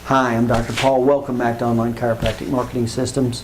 Hi, I'm Dr. Paul. Welcome back to Online Chiropractic Marketing Systems.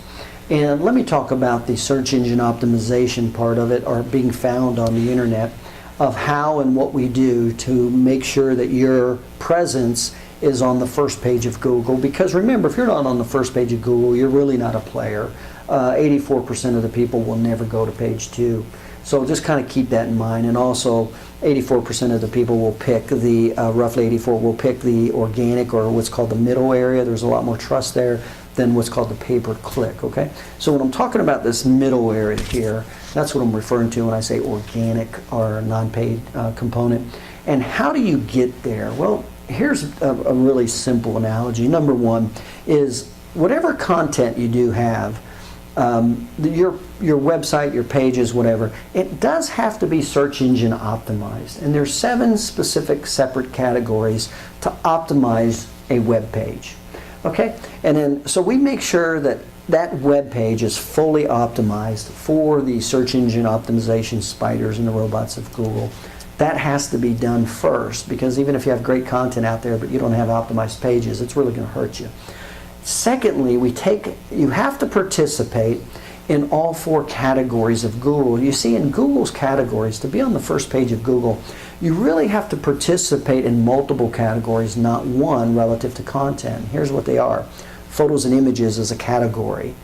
And let me talk about the search engine optimization part of it, or being found on the internet, of how and what we do to make sure that your presence is on the first page of Google. Because remember, if you're not on the first page of Google, you're really not a player. 84% of the people will never go to page 2. So just kind of keep that in mind. And also, 84% of the people will pick the, roughly 84, will pick the organic, or what's called the middle area. There's a lot more trust there than what's called the pay-per-click, okay? So when I'm talking about this middle area here, that's what I'm referring to when I say organic or non-paid component. And how do you get there? Well, here's a really simple analogy. Number one is whatever content you do have, your website, your pages, whatever, it does have to be search engine optimized. And there's 7 specific separate categories to optimize a web page. Okay? And then, so we make sure that that web page is fully optimized for the search engine optimization spiders and the robots of Google. That has to be done first, because even if you have great content out there but you don't have optimized pages, it's really going to hurt you. Secondly, you have to participate in all 4 categories of Google. You see, in Google's categories, to be on the first page of Google, you really have to participate in multiple categories, not one, relative to content. Here's what they are. Photos and images is a category.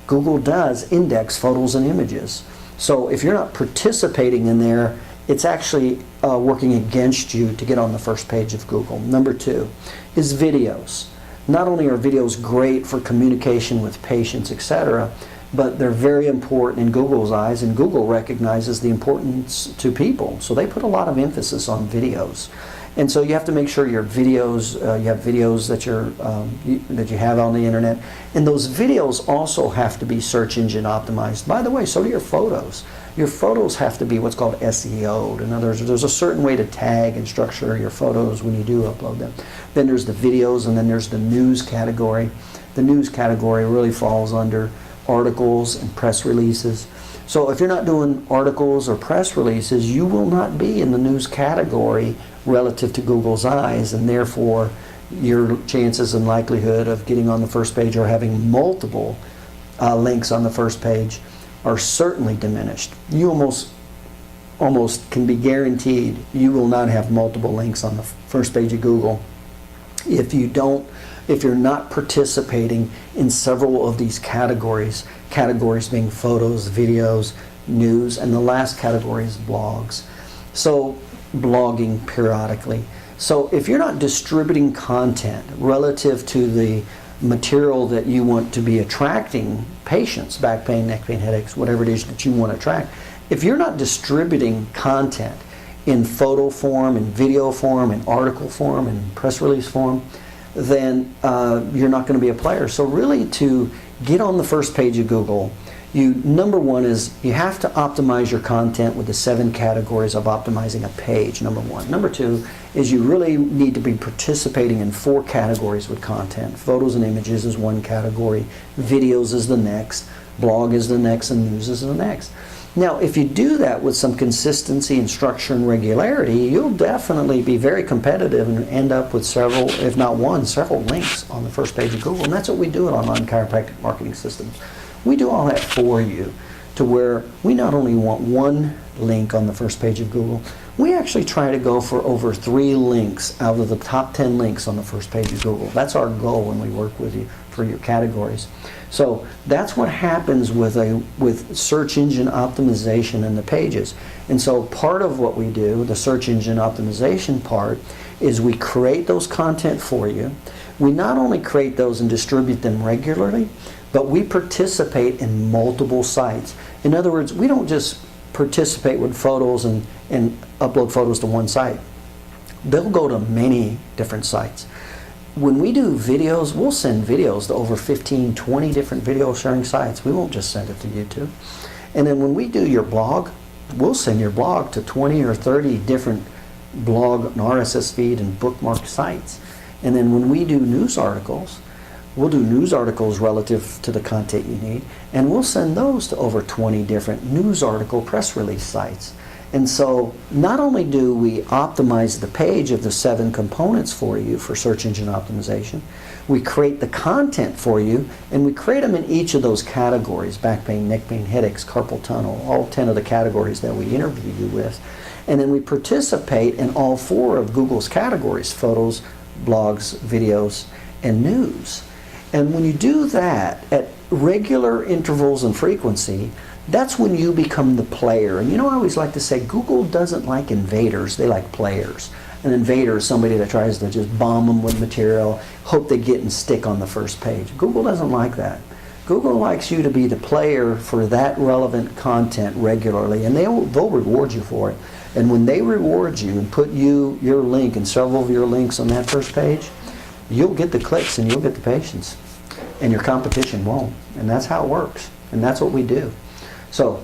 Google does index photos and images. So if you're not participating in there, it's actually working against you to get on the first page of Google. Number 2 is videos. Not only are videos great for communication with patients, etc., but they're very important in Google's eyes, and Google recognizes the importance to people. So they put a lot of emphasis on videos. And so you have to make sure your videos, you have videos that you have on the internet, and those videos also have to be search engine optimized. By the way, so do your photos. Your photos have to be what's called SEO'd. In other words, there's a certain way to tag and structure your photos when you do upload them. Then there's the videos, and then there's the news category. The news category really falls under articles and press releases. So if you're not doing articles or press releases, you will not be in the news category relative to Google's eyes, and therefore your chances and likelihood of getting on the first page or having multiple links on the first page are certainly diminished. You almost can be guaranteed you will not have multiple links on the first page of Google if you're not participating in several of these categories being photos, videos, news, and the last category is blogs. So blogging periodically. So if you're not distributing content relative to the material that you want to be attracting patients, back pain, neck pain, headaches, whatever it is that you want to attract, if you're not distributing content in photo form, in video form, in article form, in press release form, then you're not going to be a player. So really, to get on the first page of Google, number one is you have to optimize your content with the 7 categories of optimizing a page, number 1. Number 2 is you really need to be participating in 4 categories with content. Photos and images is one category, videos is the next, blog is the next, and news is the next. Now, if you do that with some consistency and structure and regularity, you'll definitely be very competitive and end up with several, if not one, several links on the first page of Google. And that's what we do at Online Chiropractic Marketing Systems. We do all that for you, to where we not only want 1 link on the first page of Google, we actually try to go for over 3 links out of the top 10 links on the first page of Google. That's our goal when we work with you for your categories. So that's what happens with search engine optimization in the pages. And so part of what we do, the search engine optimization part, is we create those content for you. We not only create those and distribute them regularly, but we participate in multiple sites. In other words, we don't just participate with photos and upload photos to one site. They'll go to many different sites. When we do videos, we'll send videos to over 15, 20 different video sharing sites. We won't just send it to YouTube. And then when we do your blog, we'll send your blog to 20 or 30 different blog and RSS feed and bookmark sites. And then when we do news articles, we'll do news articles relative to the content you need, and we'll send those to over 20 different news article press release sites. And so not only do we optimize the page of the 7 components for you for search engine optimization, we create the content for you, and we create them in each of those categories: back pain, neck pain, headaches, carpal tunnel, all 10 of the categories that we interview you with. And then we participate in all 4 of Google's categories: photos, blogs, videos, and news. And when you do that at regular intervals and frequency, that's when you become the player. And you know, I always like to say Google doesn't like invaders, they like players. An invader is somebody that tries to just bomb them with material, hope they get and stick on the first page. Google doesn't like that. Google likes you to be the player for that relevant content regularly, and they'll reward you for it. And when they reward you and put your link and several of your links on that first page, you'll get the clicks and you'll get the patients, and your competition won't. And that's how it works, and that's what we do. So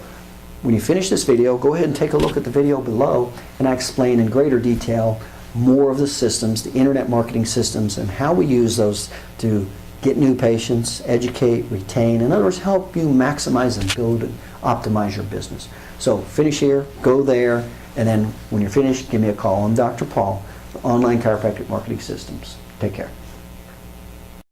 when you finish this video, go ahead and take a look at the video below, and I explain in greater detail more of the systems, the internet marketing systems, and how we use those to get new patients, educate, retain, in other words, help you maximize and build and optimize your business. So finish here, go there, and then when you're finished, give me a call. I'm Dr. Paul, Online Chiropractic Marketing Systems. Take care.